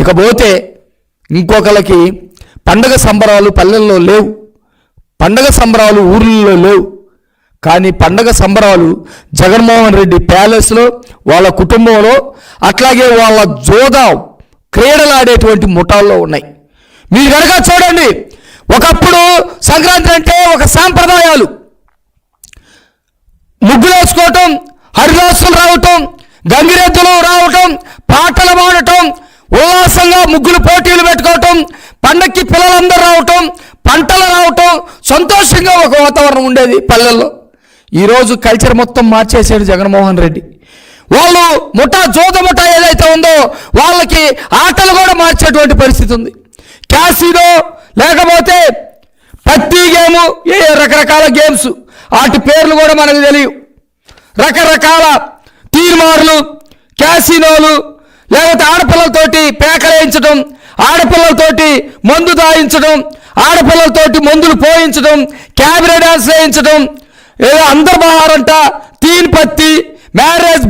ఇకపోతే ఇంకొకరికి పండగ సంబరాలు పల్లెల్లో లేవు, పండగ సంబరాలు ఊర్లలో లేవు. కానీ పండగ సంబరాలు జగన్మోహన్ రెడ్డి ప్యాలెస్లో, వాళ్ళ కుటుంబంలో, అట్లాగే వాళ్ళ జోదా క్రీడలాడేటువంటి ముఠాల్లో ఉన్నాయి. మీరు కనుక చూడండి, ఒకప్పుడు సంక్రాంతి అంటే ఒక సాంప్రదాయాలు, ముగ్గులు వేసుకోవటం, హరిదాసులు రావటం, గంగిరెద్దులు రావటం, పాటలు పాడటం, ఉల్లాసంగా ముగ్గులు పోటీలు పెట్టుకోవటం, పండక్కి పిల్లలందరూ రావటం, పంటలు రావటం, సంతోషంగా ఒక వాతావరణం ఉండేది పల్లెల్లో. ఈరోజు కల్చర్ మొత్తం మార్చేసాడు జగన్మోహన్ రెడ్డి. వాళ్ళు జోద ముఠా ఏదైతే ఉందో వాళ్ళకి ఆటలు కూడా మార్చేటువంటి పరిస్థితి ఉంది. క్యాసినో లేకపోతే పత్తి గేము, రకరకాల గేమ్స్, వాటి పేర్లు కూడా మనకు తెలియవు. రకరకాల తీర్మార్లు, క్యాసినోలు, లేకపోతే ఆడపిల్లలతోటి పేకలేయించడం, ఆడపిల్లలతోటి మందు దాయించడం, ఆడపిల్లలతోటి మందులు పోయించడం, క్యాబరే డాన్స్ వేయించడం, ఏదో అందర్బహారంట, తీన్ పత్తి, మ్యారేజ్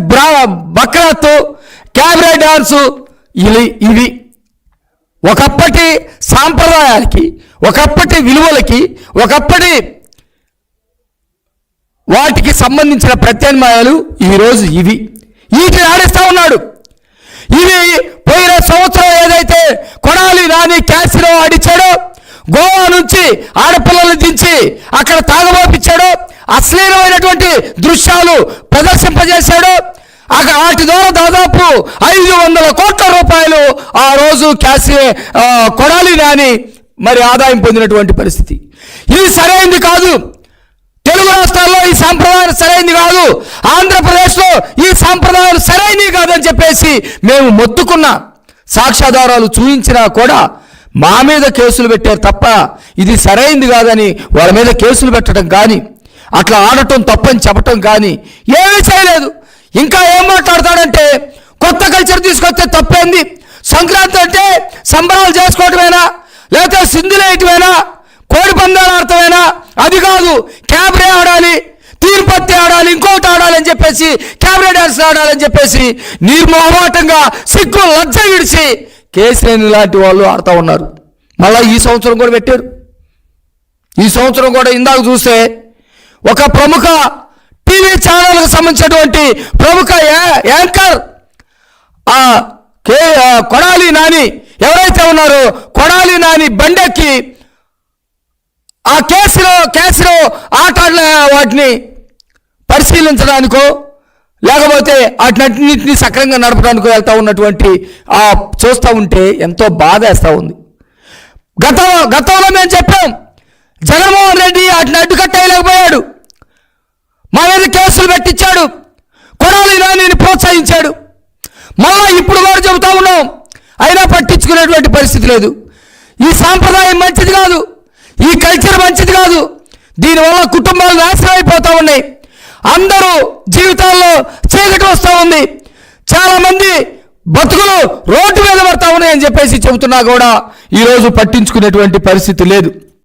బక్రాత్, క్యాబరే డాన్సు, ఇవి ఒకప్పటి సాంప్రదాయాలకి, ఒకప్పటి విలువలకి, ఒకప్పటి వాటికి సంబంధించిన ప్రత్యామ్నాయాలు ఈరోజు వీటిని ఆడిస్తూ ఉన్నాడు. ఇవి పోయిన సంవత్సరం ఏదైతే కొడాలి నాని క్యాసినో ఆడిచ్చాడో, గోవా నుంచి ఆడపిల్లలు దించి అక్కడ తాగబోపించాడో, అశ్లీలమైనటువంటి దృశ్యాలు ప్రదర్శింపజేశాడో, వాటి ద్వారా దాదాపు 500 కోట్ల రూపాయలు ఆ రోజు కొడాలి నాని మరి ఆదాయం పొందినటువంటి పరిస్థితి. ఇది సరైంది కాదు. తెలుగు రాష్ట్రాల్లో ఈ సాంప్రదాయాలు సరైంది కాదు, ఆంధ్రప్రదేశ్లో ఈ సాంప్రదాయాలు సరైనవి కాదని చెప్పేసి మేము మొత్తుకున్న సాక్ష్యాధారాలు చూపించినా కూడా మా మీద కేసులు పెట్టారు తప్ప ఇది సరైంది కాదని వాళ్ళ మీద కేసులు పెట్టడం కానీ, అట్లా ఆడటం తప్పని చెప్పటం కానీ ఏమీ చేయలేదు. ఇంకా ఏం మాట్లాడతాడంటే కొత్త కల్చర్ తీసుకొస్తే తప్పేంది, సంక్రాంతి అంటే సంబరాలు చేసుకోవటమేనా, లేకపోతే సింధులేయటమేనా, కోడి పందాలు ఆడటమేనా, అది కాదు, క్యాబరే ఆడాలి, తీర్పత్తి ఆడాలి, ఇంకోటి ఆడాలి అని చెప్పేసి, క్యాబరే డాన్స్ ఆడాలని చెప్పేసి నిర్మోహమాటంగా సిగ్గు లజ్జ విడిచి కేసీఆర్ లాంటి వాళ్ళు ఆడుతూ ఉన్నారు. మళ్ళీ ఈ సంవత్సరం కూడా పెట్టారు. ఈ సంవత్సరం కూడా ఇందాక చూస్తే ఒక ప్రముఖ టీవీ ఛానల్కి సంబంధించినటువంటి ప్రముఖ యాంకర్ కొడాలి నాని ఎవరైతే ఉన్నారో, కొడాలి నాని బండెక్కి ఆ కేసులో ఆటల వాటిని పరిశీలించడానికో లేకపోతే వాటినన్నింటినీ సక్రంగా నడపడానికో వెళ్తూ ఉన్నటువంటి చూస్తూ ఉంటే ఎంతో బాధ వేస్తూ ఉంది. గతంలో మేము చెప్పాం, జగన్మోహన్ రెడ్డి వాటిని అడ్డుకట్టేయలేకపోయాడు, మా మీద కేసులు పెట్టించాడు, కొడాలి నానిని ప్రోత్సహించాడు. మళ్ళా ఇప్పుడు కూడా చెబుతా ఉన్నాం, అయినా పట్టించుకునేటువంటి పరిస్థితి లేదు. ఈ సాంప్రదాయం మంచిది కాదు, ఈ కల్చర్ మంచిది కాదు. దీనివల్ల కుటుంబాలు నాశనం అయిపోతూ ఉన్నాయి, అందరూ జీవితాల్లో చీకటి వస్తూ ఉంది, చాలామంది బతుకులు రోడ్డు మీద పడతా ఉన్నాయని చెప్పేసి చెబుతున్నా కూడా ఈరోజు పట్టించుకునేటువంటి పరిస్థితి లేదు.